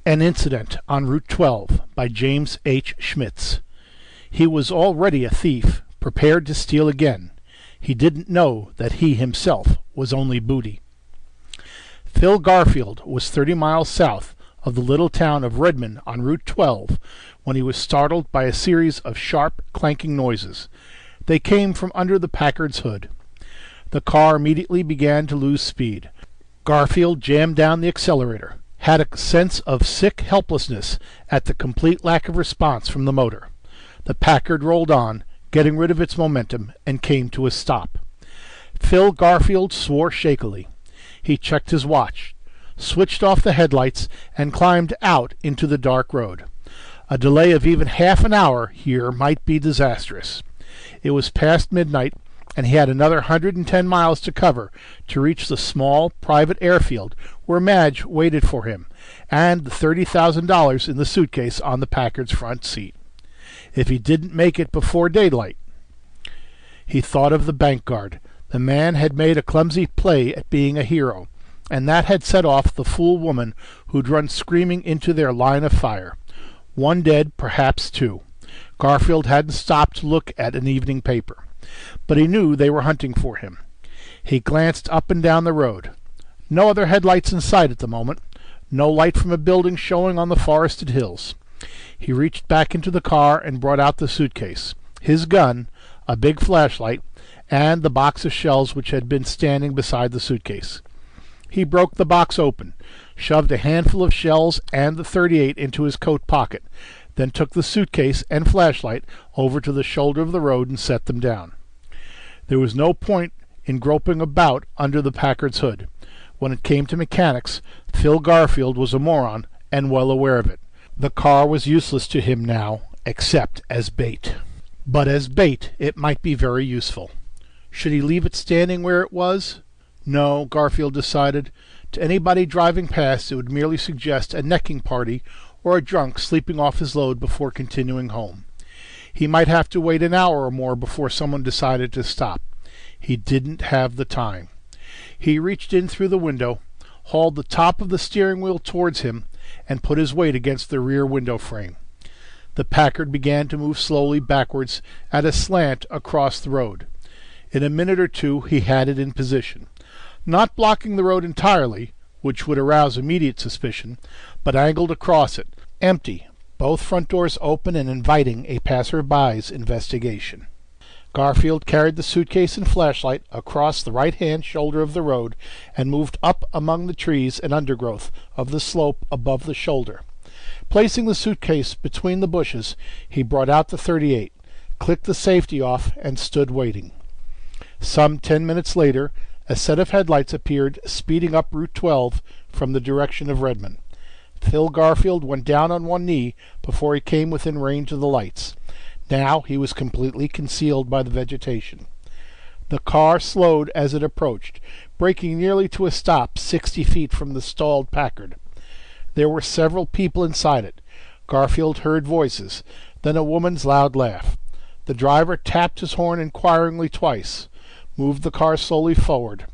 An Incident on Route 12 by James H. Schmitz. He was already a thief, prepared to steal again. He didn't know that he himself was only booty. Phil Garfield was 30 miles south of the little town of Redmond on Route 12 when he was startled by a series of sharp, clanking noises. They came from under the Packard's hood. The car immediately began to lose speed. Garfield jammed down the accelerator, had a sense of sick helplessness at the complete lack of response from the motor. The Packard rolled on, getting rid of its momentum, and came to a stop. Phil Garfield swore shakily. He checked his watch, switched off the headlights, and climbed out into the dark road. A delay of even half an hour here might be disastrous. It was past midnight, and he had another 110 miles to cover to reach the small private airfield where Madge waited for him, and the $30,000 in the suitcase on the Packard's front seat. If he didn't make it before daylight. He thought of the bank guard. The man had made a clumsy play at being a hero, and that had set off the fool woman who'd run screaming into their line of fire. One dead, perhaps two. Garfield hadn't stopped to look at an evening paper, but he knew they were hunting for him. He glanced up and down the road. No other headlights in sight at the moment. No light from a building showing on the forested hills. He reached back into the car and brought out the suitcase, his gun, a big flashlight, and the box of shells which had been standing beside the suitcase. He broke the box open, shoved a handful of shells and the .38 into his coat pocket, then took the suitcase and flashlight over to the shoulder of the road and set them down. There was no point in groping about under the Packard's hood. When it came to mechanics, Phil Garfield was a moron and well aware of it. The car was useless to him now, except as bait. But as bait, it might be very useful. Should he leave it standing where it was? No, Garfield decided. To anybody driving past, it would merely suggest a necking party or a drunk sleeping off his load before continuing home. He might have to wait an hour or more before someone decided to stop. He didn't have the time. He reached in through the window, hauled the top of the steering wheel towards him, and put his weight against the rear window frame. The Packard began to move slowly backwards at a slant across the road. In a minute or two he had it in position, not blocking the road entirely, which would arouse immediate suspicion, but angled across it, empty, both front doors open and inviting a passer-by's investigation. Garfield carried the suitcase and flashlight across the right-hand shoulder of the road and moved up among the trees and undergrowth of the slope above the shoulder. Placing the suitcase between the bushes, he brought out the .38, clicked the safety off, and stood waiting. Some 10 minutes later, a set of headlights appeared speeding up Route 12 from the direction of Redmond. Phil Garfield went down on one knee before he came within range of the lights. Now he was completely concealed by the vegetation. The car slowed as it approached, braking nearly to a stop 60 feet from the stalled Packard. There were several people inside it. Garfield heard voices, then a woman's loud laugh. The driver tapped his horn inquiringly twice, moved the car slowly forward.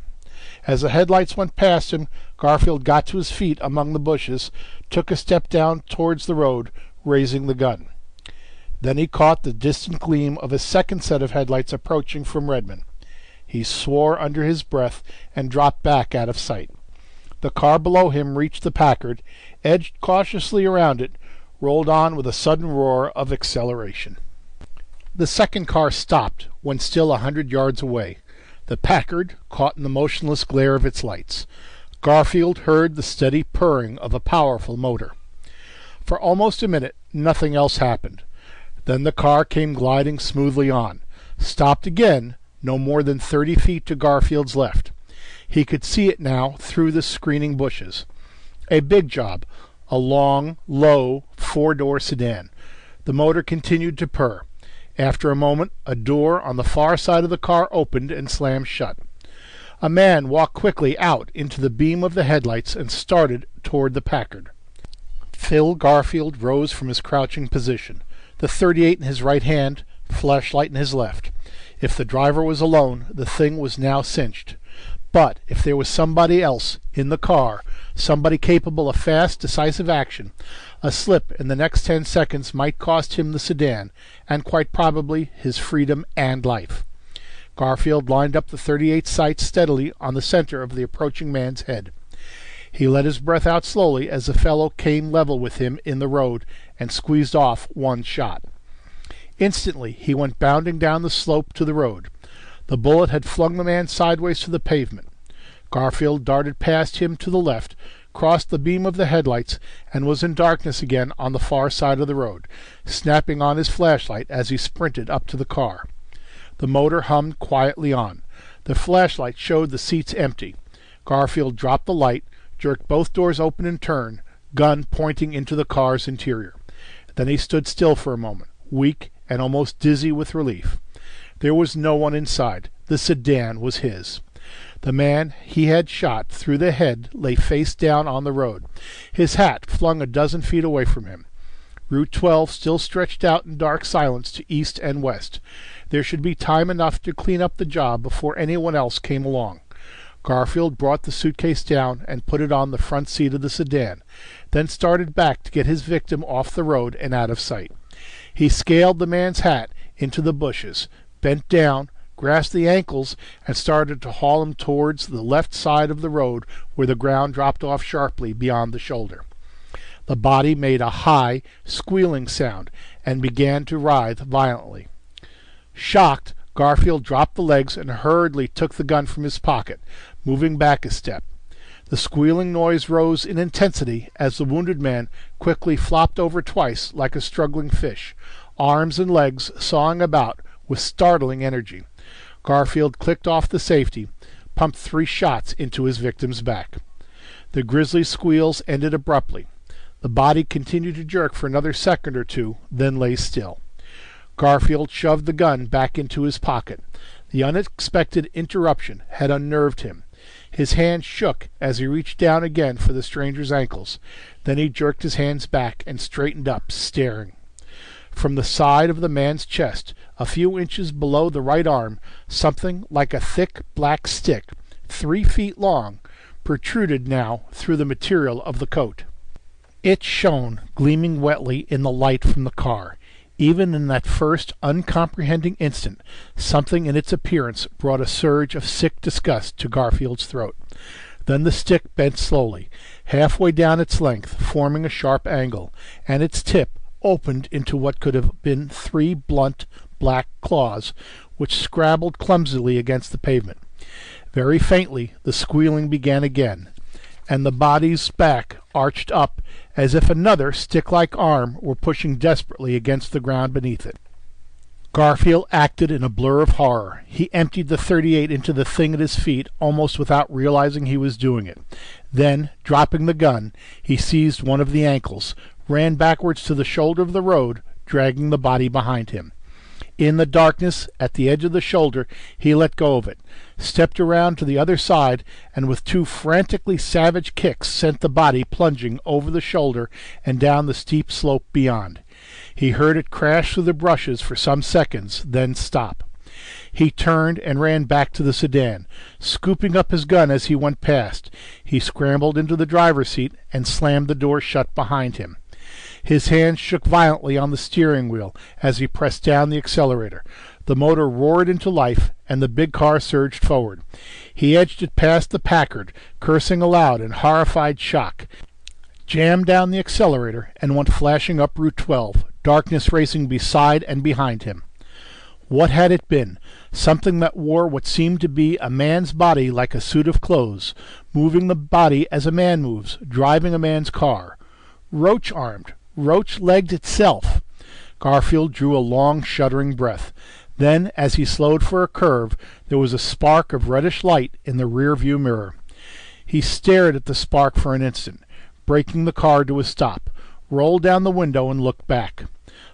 As the headlights went past him, Garfield got to his feet among the bushes, took a step down towards the road, raising the gun. Then he caught the distant gleam of a second set of headlights approaching from Redmond. He swore under his breath and dropped back out of sight. The car below him reached the Packard, edged cautiously around it, rolled on with a sudden roar of acceleration. The second car stopped when still 100 yards away. The Packard caught in the motionless glare of its lights. Garfield heard the steady purring of a powerful motor. For almost a minute nothing else happened. Then the car came gliding smoothly on, stopped again, no more than 30 feet to Garfield's left. He could see it now through the screening bushes. A big job, a long, low, four-door sedan. The motor continued to purr. After a moment, a door on the far side of the car opened and slammed shut. A man walked quickly out into the beam of the headlights and started toward the Packard. Phil Garfield rose from his crouching position, the .38 in his right hand, flashlight in his left. If the driver was alone, the thing was now cinched. But if there was somebody else in the car, somebody capable of fast, decisive action, a slip in the next 10 seconds might cost him the sedan, and quite probably his freedom and life. Garfield lined up the .38 sights steadily on the center of the approaching man's head. He let his breath out slowly as the fellow came level with him in the road and squeezed off one shot. Instantly he went bounding down the slope to the road. The bullet had flung the man sideways to the pavement. Garfield darted past him to the left, crossed the beam of the headlights, and was in darkness again on the far side of the road, snapping on his flashlight as he sprinted up to the car. The motor hummed quietly on. The flashlight showed the seats empty. Garfield dropped the light, jerked both doors open in turn, gun pointing into the car's interior. Then he stood still for a moment, weak and almost dizzy with relief. There was no one inside. The sedan was his. The man he had shot through the head lay face down on the road, his hat flung a dozen feet away from him. Route 12 still stretched out in dark silence to east and west. There should be time enough to clean up the job before anyone else came along. Garfield brought the suitcase down and put it on the front seat of the sedan, then started back to get his victim off the road and out of sight. He scaled the man's hat into the bushes, bent down, grasped the ankles, and started to haul him towards the left side of the road where the ground dropped off sharply beyond the shoulder. The body made a high, squealing sound and began to writhe violently. Shocked, Garfield dropped the legs and hurriedly took the gun from his pocket, moving back a step. The squealing noise rose in intensity as the wounded man quickly flopped over twice like a struggling fish, arms and legs sawing about with startling energy. Garfield clicked off the safety, pumped 3 shots into his victim's back. The grisly squeals ended abruptly. The body continued to jerk for another second or two, then lay still. Garfield shoved the gun back into his pocket. The unexpected interruption had unnerved him. His hand shook as he reached down again for the stranger's ankles. Then he jerked his hands back and straightened up, staring. From the side of the man's chest, a few inches below the right arm, something like a thick black stick, 3 feet long, protruded now through the material of the coat. It shone, gleaming wetly in the light from the car. Even in that first uncomprehending instant, something in its appearance brought a surge of sick disgust to Garfield's throat. Then the stick bent slowly, halfway down its length, forming a sharp angle, and its tip opened into what could have been 3 blunt, black claws, which scrabbled clumsily against the pavement. Very faintly the squealing began again, and the body's back arched up as if another stick-like arm were pushing desperately against the ground beneath it. Garfield acted in a blur of horror. He emptied the .38 into the thing at his feet almost without realizing he was doing it. Then, dropping the gun, he seized one of the ankles, ran backwards to the shoulder of the road, dragging the body behind him. In the darkness, at the edge of the shoulder, he let go of it, stepped around to the other side, and with 2 frantically savage kicks sent the body plunging over the shoulder and down the steep slope beyond. He heard it crash through the brushes for some seconds, then stop. He turned and ran back to the sedan, scooping up his gun as he went past. He scrambled into the driver's seat and slammed the door shut behind him. His hands shook violently on the steering wheel as he pressed down the accelerator. The motor roared into life, and the big car surged forward. He edged it past the Packard, cursing aloud in horrified shock, jammed down the accelerator, and went flashing up Route 12, darkness racing beside and behind him. What had it been? Something that wore what seemed to be a man's body like a suit of clothes, moving the body as a man moves, driving a man's car. Roach-armed, roach-legged itself. Garfield drew a long, shuddering breath. Then, as he slowed for a curve, there was a spark of reddish light in the rear-view mirror. He stared at the spark for an instant, braking the car to a stop, rolled down the window and looked back.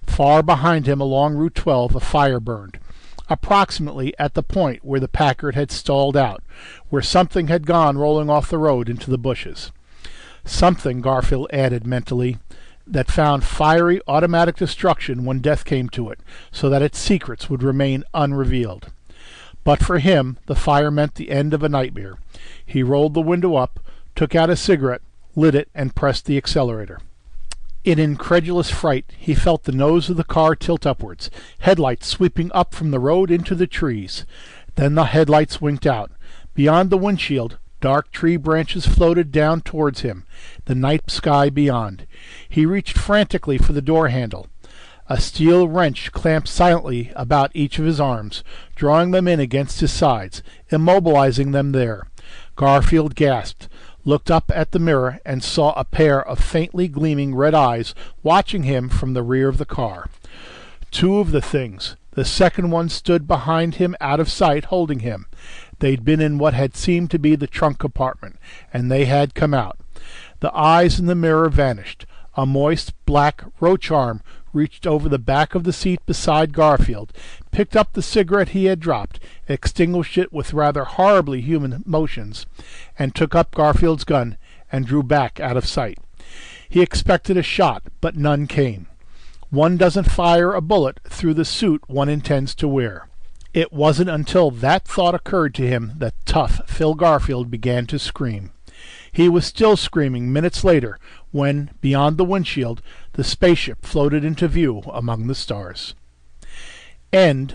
Far behind him along Route 12 a fire burned, approximately at the point where the Packard had stalled out, where something had gone rolling off the road into the bushes. Something, Garfield added mentally, that found fiery automatic destruction when death came to it, so that its secrets would remain unrevealed. But for him, the fire meant the end of a nightmare. He rolled the window up, took out a cigarette, lit it, and pressed the accelerator. In incredulous fright, he felt the nose of the car tilt upwards, headlights sweeping up from the road into the trees. Then the headlights winked out. Beyond the windshield, dark tree branches floated down towards him, the night sky beyond. He reached frantically for the door handle. A steel wrench clamped silently about each of his arms, drawing them in against his sides, immobilizing them there. Garfield gasped, looked up at the mirror, and saw a pair of faintly gleaming red eyes watching him from the rear of the car. Two of the things. The second one stood behind him out of sight, holding him. They'd been in what had seemed to be the trunk compartment, and they had come out. The eyes in the mirror vanished. A moist, black roach arm reached over the back of the seat beside Garfield, picked up the cigarette he had dropped, extinguished it with rather horribly human motions, and took up Garfield's gun and drew back out of sight. He expected a shot, but none came. One doesn't fire a bullet through the suit one intends to wear. It wasn't until that thought occurred to him that tough Phil Garfield began to scream. He was still screaming minutes later when, beyond the windshield, the spaceship floated into view among the stars. End